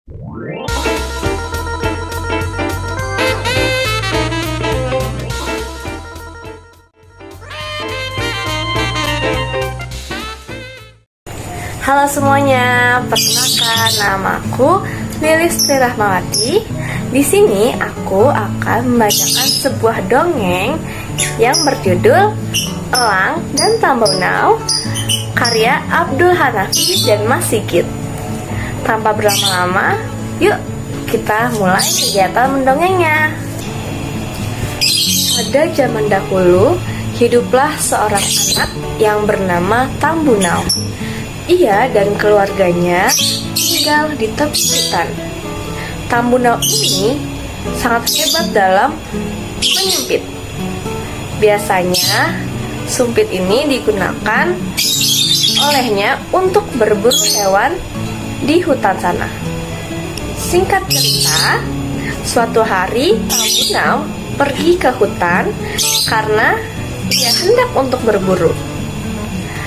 Halo semuanya, perkenalkan namaku Lilis Rahmawati. Di sini aku akan membacakan sebuah dongeng yang berjudul Elang dan Tambunau, karya Abdul Hanafi dan Mas Sigit. Tanpa berlama-lama, yuk kita mulai kegiatan mendongengnya. Pada zaman dahulu, hiduplah seorang anak yang bernama Tambunau. Ia dan keluarganya tinggal di tepi hutan. Tambunau ini sangat hebat dalam menyempit. Biasanya, sumpit ini digunakan olehnya untuk berburu hewan di hutan sana. Singkat cerita, suatu hari Tambunau pergi ke hutan karena ia hendak untuk berburu.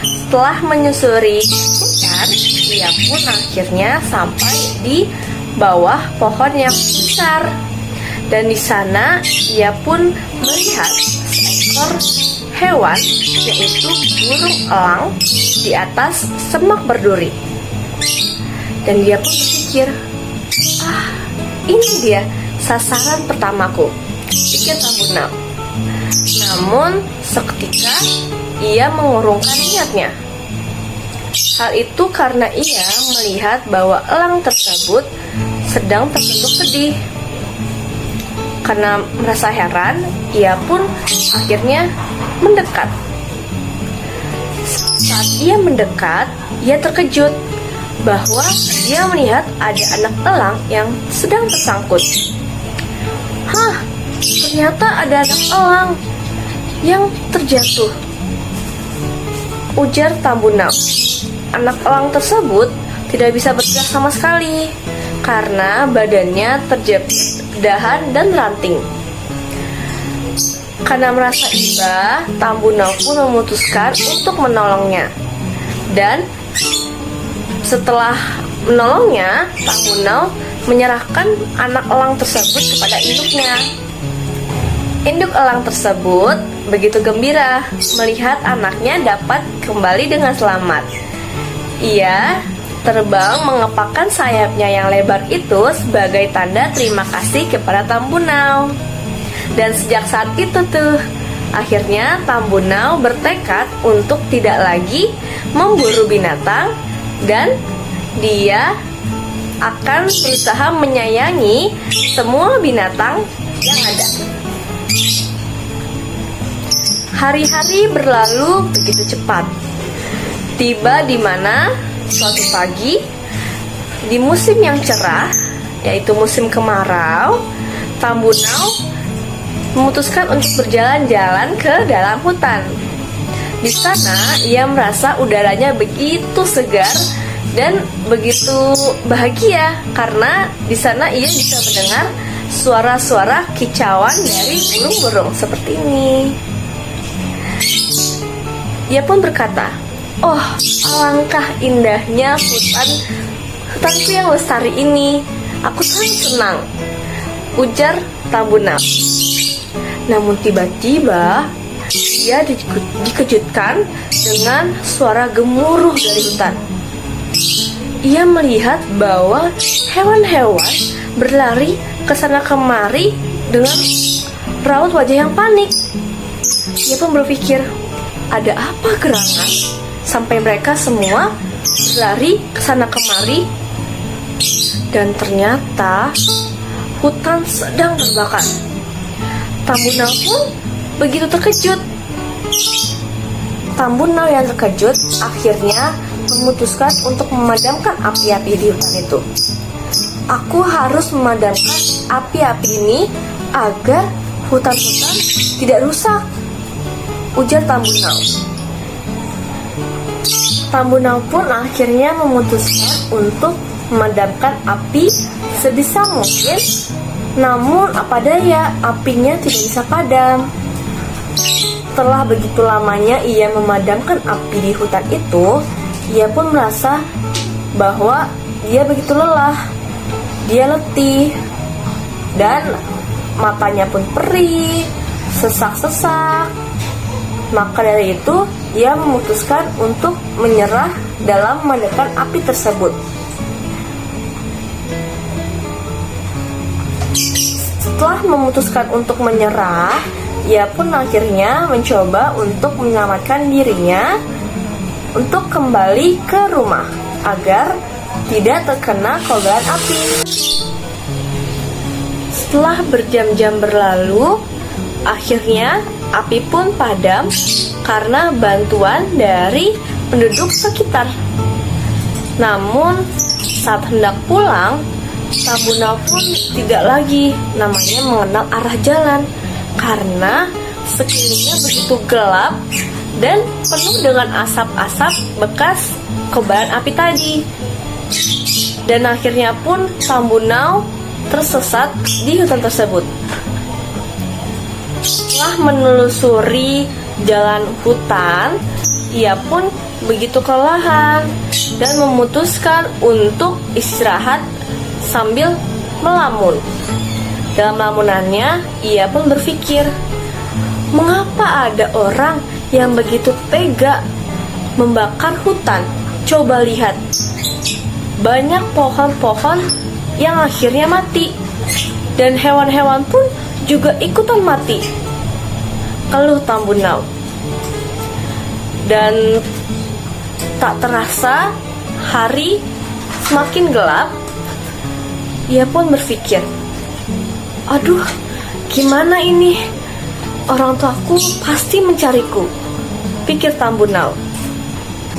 Setelah menyusuri hutan, ia pun akhirnya sampai di bawah pohon yang besar. Dan di sana ia pun melihat seekor hewan, yaitu burung elang di atas semak berduri. Dan dia pun berpikir, ini dia sasaran pertamaku, pikir Tambunau. Namun seketika ia mengurungkan niatnya. Hal itu karena ia melihat bahwa elang tersebut sedang tertunduk sedih. Karena merasa heran, ia pun akhirnya mendekat. Saat ia mendekat, ia terkejut bahwa dia melihat ada anak elang yang sedang tersangkut. Ternyata ada anak elang yang terjatuh, ujar Tambunau. Anak elang tersebut tidak bisa bergerak sama sekali karena badannya terjepit dahan dan ranting. Karena merasa iba, Tambunau pun memutuskan untuk menolongnya. Dan setelah menolongnya, Tambunau menyerahkan anak elang tersebut kepada induknya. Induk elang tersebut begitu gembira melihat anaknya dapat kembali dengan selamat. Ia terbang mengepakkan sayapnya yang lebar itu sebagai tanda terima kasih kepada Tambunau. Dan sejak saat itu akhirnya Tambunau bertekad untuk tidak lagi memburu binatang dan dia akan berusaha menyayangi semua binatang yang ada. Hari-hari berlalu begitu cepat. Tiba di mana suatu pagi di musim yang cerah, yaitu musim kemarau, Tambunau memutuskan untuk berjalan-jalan ke dalam hutan. Di sana ia merasa udaranya begitu segar dan begitu bahagia karena di sana ia bisa mendengar suara-suara kicauan dari burung-burung seperti ini. Ia pun berkata, alangkah indahnya hutanku yang lestari ini. Aku sangat senang, ujar Tambunau. Namun tiba-tiba ia dikejutkan dengan suara gemuruh dari hutan. Ia melihat bahwa hewan-hewan berlari ke sana kemari dengan raut wajah yang panik. Ia pun berpikir, ada apa gerangan sampai mereka semua berlari ke sana kemari? Dan ternyata hutan sedang terbakar. Tambunau pun begitu terkejut. Tambunau yang terkejut akhirnya memutuskan untuk memadamkan api-api di hutan itu. Aku harus memadamkan api-api ini agar hutan-hutan tidak rusak, ujar Tambunau. Tambunau pun akhirnya memutuskan untuk memadamkan api sebisa mungkin. Namun apa daya, apinya tidak bisa padam. Setelah begitu lamanya ia memadamkan api di hutan itu, ia pun merasa bahwa dia begitu lelah. dia letih dan matanya pun perih, sesak-sesak. Maka dari itu ia memutuskan untuk menyerah dalam menekan api tersebut. Setelah memutuskan untuk menyerah, ia pun akhirnya mencoba untuk menyelamatkan dirinya untuk kembali ke rumah agar tidak terkena kobaran api. Setelah berjam-jam berlalu, akhirnya api pun padam karena bantuan dari penduduk sekitar. Namun, saat hendak pulang, Tambunau pun tidak lagi namanya mengenal arah jalan karena sekelilingnya begitu gelap dan penuh dengan asap-asap bekas kobaran api tadi. Dan akhirnya pun Tambunau tersesat di hutan tersebut. Setelah menelusuri jalan hutan, ia pun begitu kelelahan dan memutuskan untuk istirahat sambil melamun. Dalam lamunannya, ia pun berpikir, mengapa ada orang yang begitu tega membakar hutan? Coba lihat, banyak pohon-pohon yang akhirnya mati, dan hewan-hewan pun juga ikutan mati, keluh Tambunau. Dan tak terasa hari semakin gelap. Ia pun berpikir, aduh, gimana ini? Orang tuaku pasti mencariku, pikir Tambunau.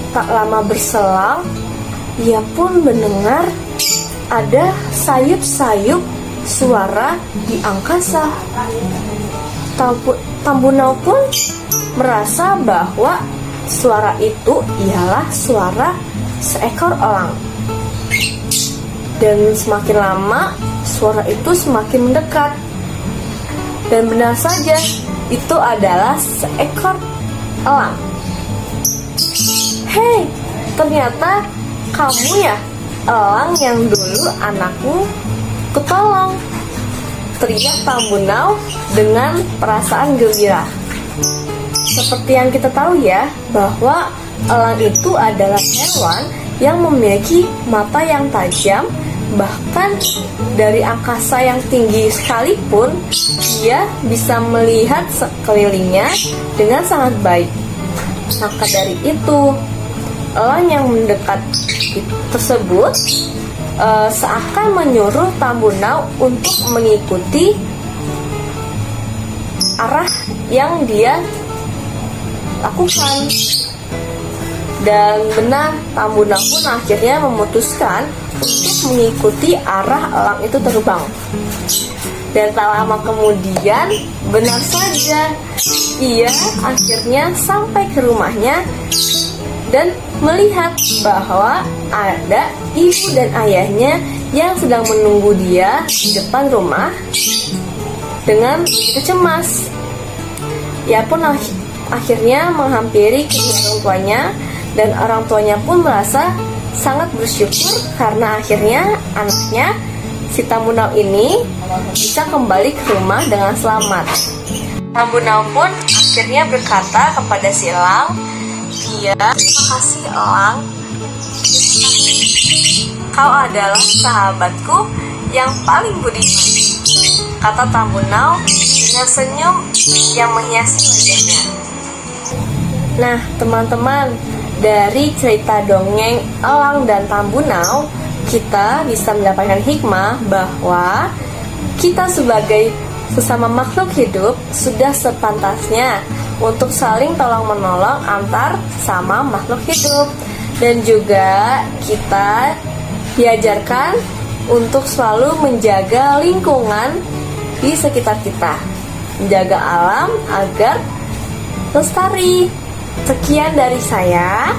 Tak lama berselang, ia pun mendengar ada sayup-sayup suara di angkasa. Tambunau pun merasa bahwa suara itu ialah suara seekor elang. Dan semakin lama, suara itu semakin mendekat. Dan benar saja, itu adalah seekor elang. Hei, ternyata kamu ya, elang yang dulu anakku kutolong, teriak Tambunau dengan perasaan gembira. Seperti yang kita tahu ya, bahwa elang itu adalah hewan yang memiliki mata yang tajam. Bahkan dari angkasa yang tinggi sekalipun, ia bisa melihat sekelilingnya dengan sangat baik. Maka dari itu, elang yang mendekat tersebut seakan menyuruh Tambunau untuk mengikuti arah yang dia lakukan. Dan benar, Tambunau pun akhirnya memutuskan untuk mengikuti arah elang itu terbang. Dan tak lama kemudian, benar saja, ia akhirnya sampai ke rumahnya dan melihat bahwa ada ibu dan ayahnya yang sedang menunggu dia di depan rumah dengan begitu cemas. Ia pun akhirnya menghampiri kedua orang tuanya, dan orang tuanya pun merasa sangat bersyukur karena akhirnya anaknya, si Tambunau ini, bisa kembali ke rumah dengan selamat. Tambunau pun akhirnya berkata kepada si elang, terima kasih elang, kau adalah sahabatku yang paling budiman, kata Tambunau dengan senyum yang menghiasi wajahnya. Nah, teman-teman, dari cerita dongeng Elang dan Tambunau, kita bisa mendapatkan hikmah bahwa kita sebagai sesama makhluk hidup sudah sepantasnya untuk saling tolong-menolong antar sesama makhluk hidup. Dan juga kita diajarkan untuk selalu menjaga lingkungan di sekitar kita, menjaga alam agar lestari. Sekian dari saya,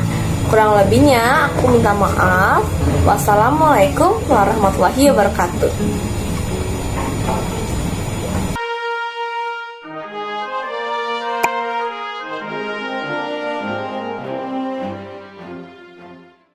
kurang lebihnya aku minta maaf. Wassalamualaikum warahmatullahi wabarakatuh.